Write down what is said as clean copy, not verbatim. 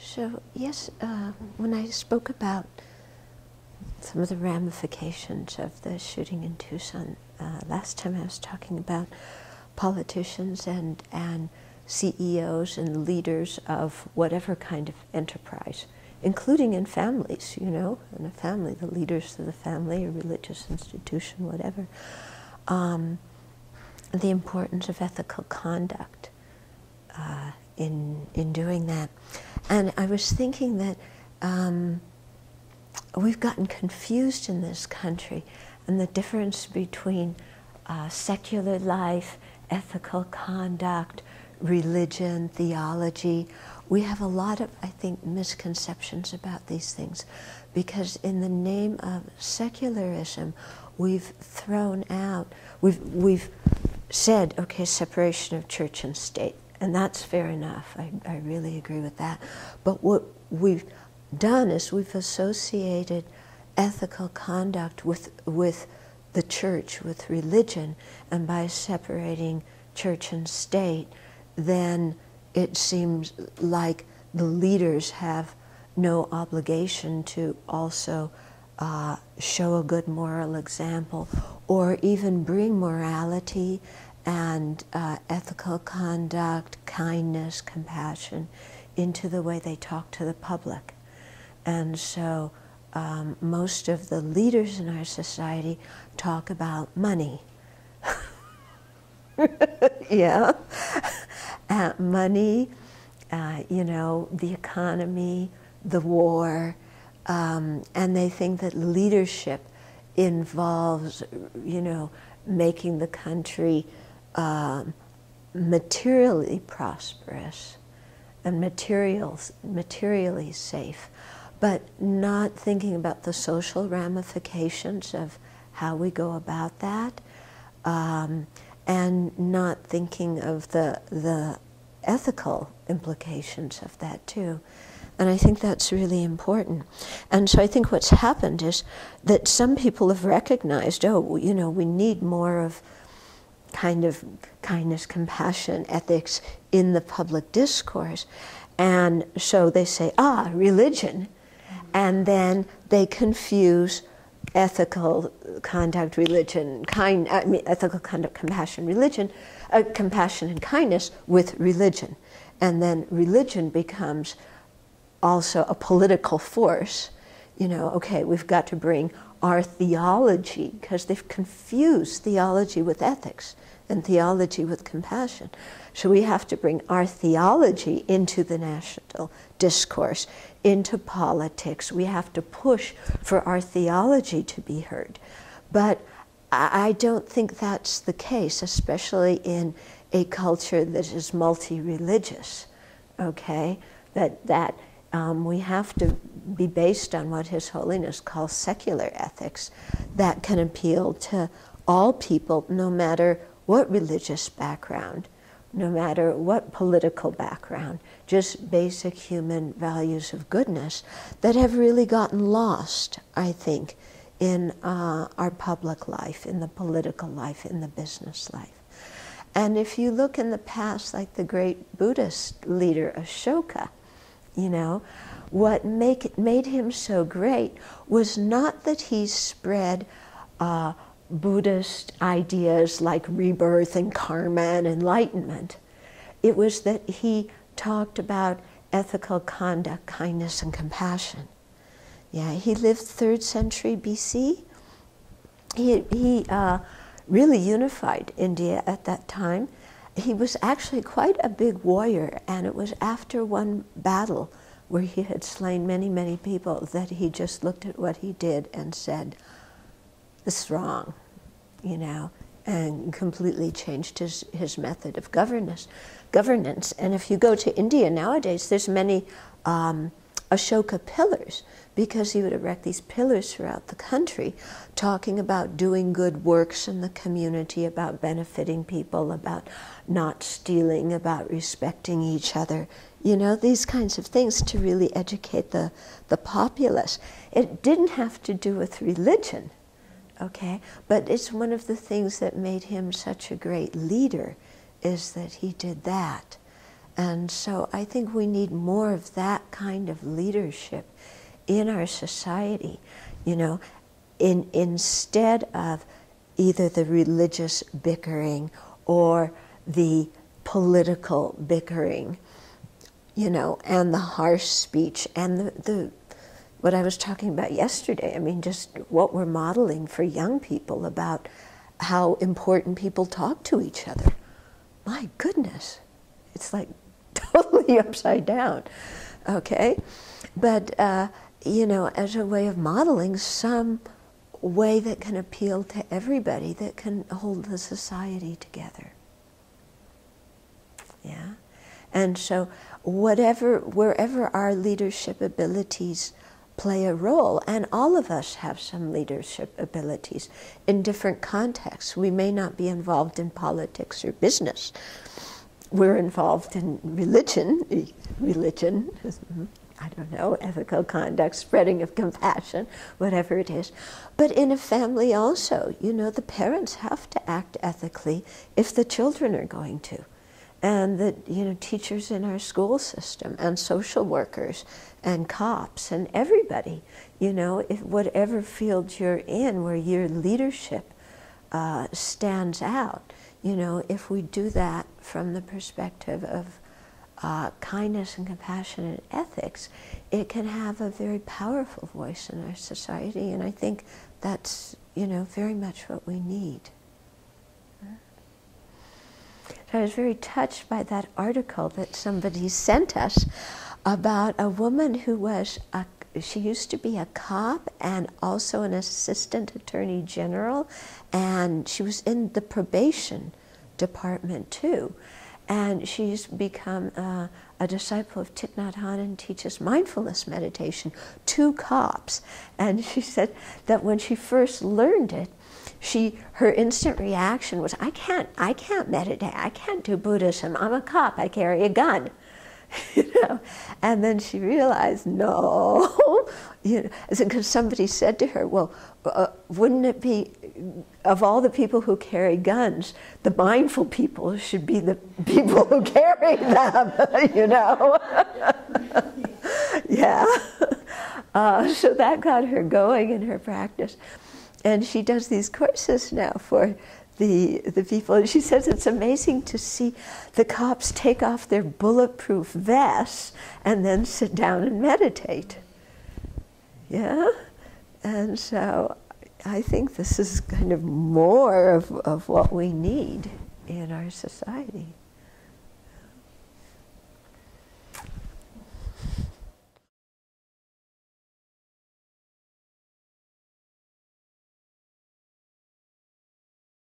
So yes, when I spoke about some of the ramifications of the shooting in Tucson, last time I was talking about politicians and CEOs and leaders of whatever kind of enterprise, including in families, you know, in a family, the leaders of the family, a religious institution, whatever, the importance of ethical conduct in doing that. And I was thinking that we've gotten confused in this country, and the difference between secular life, ethical conduct, religion, theology. We have a lot of, I think, misconceptions about these things, because in the name of secularism, we've thrown out, we've said, okay, separation of church and state, and that's fair enough. I really agree with that. But what we've done is we've associated ethical conduct with the church, with religion, and by separating church and state, then it seems like the leaders have no obligation to also show a good moral example, or even bring morality and ethical conduct, kindness, compassion into the way they talk to the public. And so most of the leaders in our society talk about money. Yeah, money, you know, the economy, the war, and they think that leadership involves, you know, making the country materially prosperous and materially safe, but not thinking about the social ramifications of how we go about that, and not thinking of the ethical implications of that too. And I think that's really important. And so I think what's happened is that some people have recognized, oh, you know, we need more of kind of kindness, compassion, ethics in the public discourse. And so they say, religion. And then they confuse ethical conduct, religion, ethical conduct, compassion, religion, compassion and kindness with religion. And then religion becomes also a political force. You know, okay, we've got to bring our theology, because they've confused theology with ethics and theology with compassion. So we have to bring our theology into the national discourse, into politics. We have to push for our theology to be heard. But I don't think that's the case, especially in a culture that is multi-religious, okay? That we have to be based on what His Holiness calls secular ethics that can appeal to all people, no matter what religious background, no matter what political background, just basic human values of goodness that have really gotten lost, I think, in our public life, in the political life, in the business life. And if you look in the past, like the great Buddhist leader Ashoka, you know, what made him so great was not that he spread Buddhist ideas like rebirth and karma and enlightenment. It was that he talked about ethical conduct, kindness, and compassion. Yeah, he lived 3rd century BC. He really unified India at that time. He was actually quite a big warrior, and it was after one battle where he had slain many, many people that he just looked at what he did and said, this is wrong, you know, and completely changed his method of governance. And if you go to India nowadays, there's many Ashoka pillars, because he would erect these pillars throughout the country talking about doing good works in the community, about benefiting people, about not stealing, about respecting each other, you know, these kinds of things to really educate the populace. It didn't have to do with religion, okay, but it's one of the things that made him such a great leader, is that he did that. And so I think we need more of that kind of leadership in our society, you know, instead of either the religious bickering or the political bickering, you know, and the harsh speech and the what I was talking about yesterday. I mean, just what we're modeling for young people about how important people talk to each other. My goodness, it's like totally upside down, okay? But, you know, as a way of modeling some way that can appeal to everybody, that can hold the society together. Yeah? And so wherever our leadership abilities play a role, and all of us have some leadership abilities in different contexts. We may not be involved in politics or business. We're involved in religion, I don't know, ethical conduct, spreading of compassion, whatever it is. But in a family also, you know, the parents have to act ethically if the children are going to. And the, you know, teachers in our school system, and social workers, and cops, and everybody, you know, if whatever field you're in where your leadership stands out, you know, if we do that from the perspective of kindness and compassion and ethics, it can have a very powerful voice in our society, and I think that's, you know, very much what we need. So I was very touched by that article that somebody sent us about a woman who was, she used to be a cop and also an assistant attorney general, and she was in the probation department too. And she's become a disciple of Thich Nhat Hanh and teaches mindfulness meditation to cops. And she said that when she first learned it, her instant reaction was, I can't meditate, I can't do Buddhism, I'm a cop, I carry a gun. You know? And then she realized, no, you know, because somebody said to her, well, wouldn't it be, of all the people who carry guns, the mindful people should be the people who carry them, you know? Yeah. So that got her going in her practice. And she does these courses now for the people. And she says it's amazing to see the cops take off their bulletproof vests and then sit down and meditate. Yeah? And so I think this is kind of more of what we need in our society.